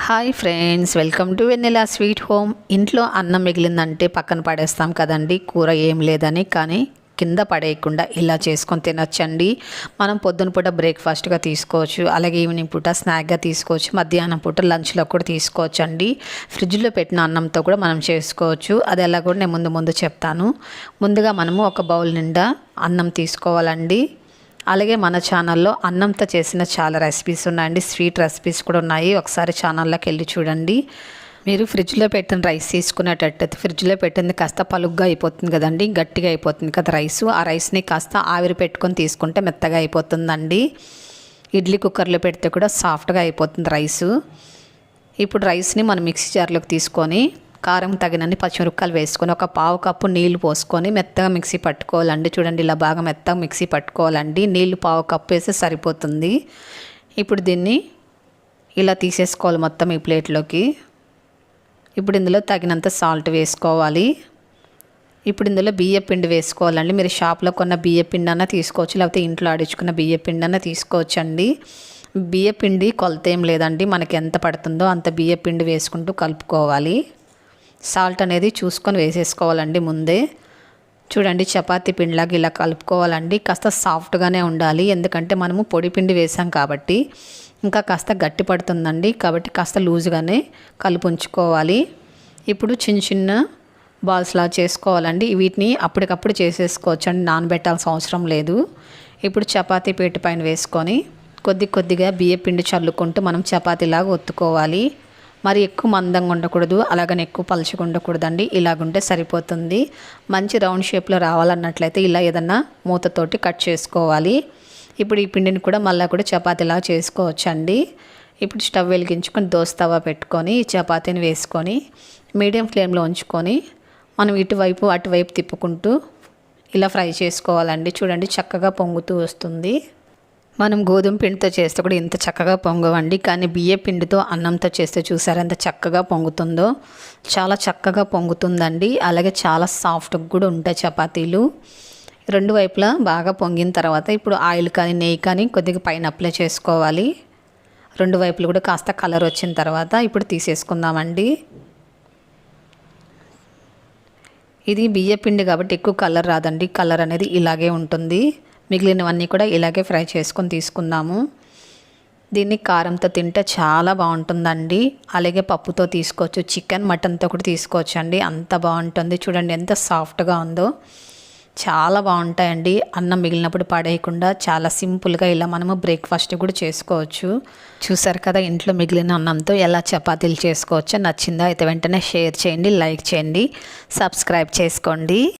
Hi friends, welcome to Vennela sweet home. ఇంట్లో అన్నం మిగిలిందంటే పక్కన పడేస్తాం కదండి, కూర ఏం లేదని. కానీ కింద పడేయకుండా ఇలా చేసుకొని తినొచ్చండి. మనం పొద్దున పూట బ్రేక్ఫాస్ట్గా తీసుకోవచ్చు, అలాగే ఈవినింగ్ పూట స్నాక్గా తీసుకోవచ్చు, మధ్యాహ్నం పూట లంచ్లో కూడా తీసుకోవచ్చు అండి. ఫ్రిడ్జ్లో పెట్టిన అన్నంతో కూడా మనం చేసుకోవచ్చు. అది ఎలా కూడా నేను ముందు చెప్తాను. ముందుగా మనము ఒక బౌల్ నిండా అన్నం తీసుకోవాలండి. అలాగే మన ఛానల్లో అన్నంతో చేసిన చాలా రెసిపీస్ ఉన్నాయండి, స్వీట్ రెసిపీస్ కూడా ఉన్నాయి. ఒకసారి ఛానల్లోకి వెళ్ళి చూడండి. మీరు ఫ్రిడ్జ్లో పెట్టిన రైస్ తీసుకునేటట్టయితే ఫ్రిడ్జ్లో పెట్టింది కాస్త పలుగ్గా అయిపోతుంది కదండి, గట్టిగా అయిపోతుంది కదా రైసు. ఆ రైస్ని కాస్త ఆవిరి పెట్టుకొని తీసుకుంటే మెత్తగా అయిపోతుందండి. ఇడ్లీ కుక్కర్లో పెడితే కూడా సాఫ్ట్గా అయిపోతుంది రైసు. ఇప్పుడు రైస్ని మనం మిక్సీ జార్లోకి తీసుకొని కారం తగినన్ని పచ్చిమిరపకాయలు వేసుకొని ఒక పావు కప్పు నీళ్లు పోసుకొని మెత్తగా మిక్సీ పట్టుకోవాలండి. చూడండి, ఇలా బాగా మెత్తగా మిక్సీ పట్టుకోవాలండి. నీళ్లు పావు కప్పు వేస్తే సరిపోతుంది. ఇప్పుడు దీన్ని ఇలా తీసేసుకోవాలి మొత్తం ఈ ప్లేట్లోకి. ఇప్పుడు ఇందులో తగినంత సాల్ట్ వేసుకోవాలి. ఇప్పుడు ఇందులో బియ్యపిండి వేసుకోవాలండి. మీరు షాప్లో కొన్న బియ్యపిండి అన్న తీసుకోవచ్చు, లేకపోతే ఇంట్లో ఆడించుకున్న బియ్యపిండి అన్న తీసుకోవచ్చండి. బియ్యపిండి కొలత ఏం లేదండి, మనకి ఎంత పడుతుందో అంత బియ్యపిండి వేసుకుంటూ కలుపుకోవాలి. సాల్ట్ అనేది చూసుకొని వేసేసుకోవాలండి ముందే. చూడండి, చపాతీ పిండిలాగా ఇలా కలుపుకోవాలండి. కాస్త సాఫ్ట్గానే ఉండాలి, ఎందుకంటే మనము పొడి పిండి వేసాం కాబట్టి ఇంకా కాస్త గట్టి పడుతుందండి. కాబట్టి కాస్త లూజ్గానే కలుపుంచుకోవాలి. ఇప్పుడు చిన్న చిన్న బాల్స్లా చేసుకోవాలండి. వీటిని అప్పటికప్పుడు చేసేసుకోవచ్చు అండి, నానబెట్టాల్సిన అవసరం లేదు. ఇప్పుడు చపాతీ పీట పైన వేసుకొని కొద్దిగా బియ్యపిండి చల్లుకుంటూ మనం చపాతీలాగా ఒత్తుకోవాలి. మరి ఎక్కువ మందంగా ఉండకూడదు, అలాగని ఎక్కువ పలుచగా ఉండకూడదండి. ఇలాగుంటే సరిపోతుంది. మంచి రౌండ్ షేప్లో రావాలన్నట్లయితే ఇలా ఏదన్నా మూతతోటి కట్ చేసుకోవాలి. ఇప్పుడు ఈ పిండిని కూడా మళ్ళీ కూడా చపాతీలా చేసుకోవచ్చండి. ఇప్పుడు స్టవ్ వెలిగించుకొని దోస తవా పెట్టుకొని ఈ చపాతీని వేసుకొని మీడియం ఫ్లేమ్లో ఉంచుకొని మనం ఇటువైపు అటువైపు తిప్పుకుంటూ ఇలా ఫ్రై చేసుకోవాలండి. చూడండి, చక్కగా పొంగుతూ వస్తుంది. మనం గోధుమ పిండితో చేస్తే కూడా ఇంత చక్కగా పొంగవండి, కానీ బియ్య పిండితో అన్నంతో చేస్తే చూసారా ఎంత చక్కగా పొంగుతుందో. చాలా చక్కగా పొంగుతుందండి. అలాగే చాలా సాఫ్ట్గా కూడా ఉంటాయి చపాతీలు. రెండు వైపులా బాగా పొంగిన తర్వాత ఇప్పుడు ఆయిల్ కానీ నెయ్యి కానీ కొద్దిగా పైన అప్లై చేసుకోవాలి. రెండు వైపులు కూడా కాస్త కలర్ వచ్చిన తర్వాత ఇప్పుడు తీసేసుకుందామండి. ఇది బియ్య పిండి కాబట్టి ఎక్కువ కలర్ రాదండి, కలర్ అనేది ఇలాగే ఉంటుంది. మిగిలినవన్నీ కూడా ఇలాగే ఫ్రై చేసుకొని తీసుకుందాము. దీన్ని కారంతో తింటే చాలా బాగుంటుందండి. అలాగే పప్పుతో తీసుకోవచ్చు, చికెన్ మటన్తో కూడా తీసుకోవచ్చు అండి, అంత బాగుంటుంది. చూడండి ఎంత సాఫ్ట్గా ఉందో, చాలా బాగుంటాయండి. అన్నం మిగిలినప్పుడు పడేయకుండా చాలా సింపుల్గా ఇలా మనము బ్రేక్ఫాస్ట్ కూడా చేసుకోవచ్చు. చూసారు కదా, ఇంట్లో మిగిలిన అన్నంతో ఎలా చపాతీలు చేసుకోవచ్చో. నచ్చిందా అయితే వెంటనే షేర్ చేయండి, లైక్ చేయండి, సబ్స్క్రైబ్ చేసుకోండి.